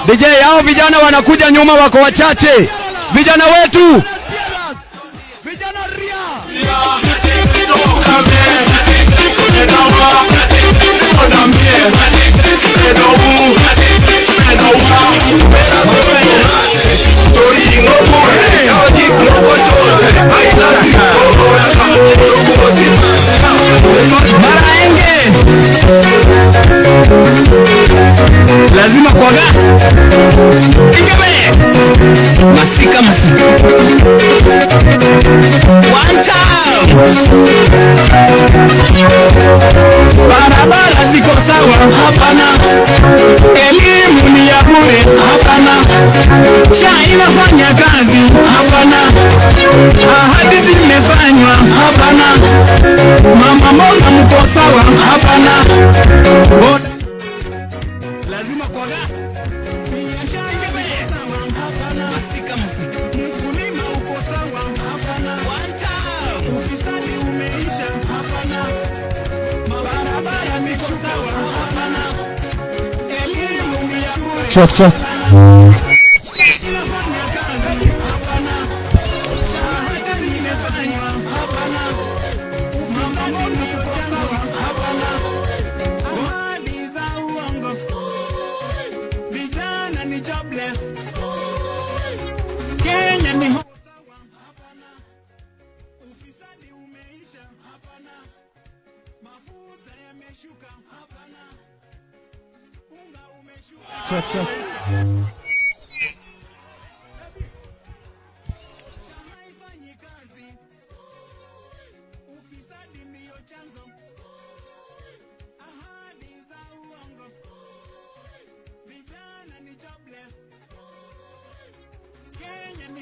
DJ, hao vijana wanakuja nyuma, wako wachache vijana wetu. Vijana ria. Lazima kuaga ingebe masika one time. Barabara ziko sawa hapana, elimu ni ya bure hapana, SHA inafanya kazi hapana, ahadi zimefanywa hapana, mama mbona mko sawa hapana. Lazima kuaga masika mkulima uko sawa hapana, one time. Ufisadi umeisha hapana, barabara ziko sawa hapana, elimu ni ya bure chok chok. Kenya ni sawa hapana, ufisadi umeisha hapana, mafuta yameshuka hapana, unga umeshuka chok chok. Haifanyi kazi, ufisadi ndio chanzo, ahadi za uongo, vijana ni jobless. Kenya ni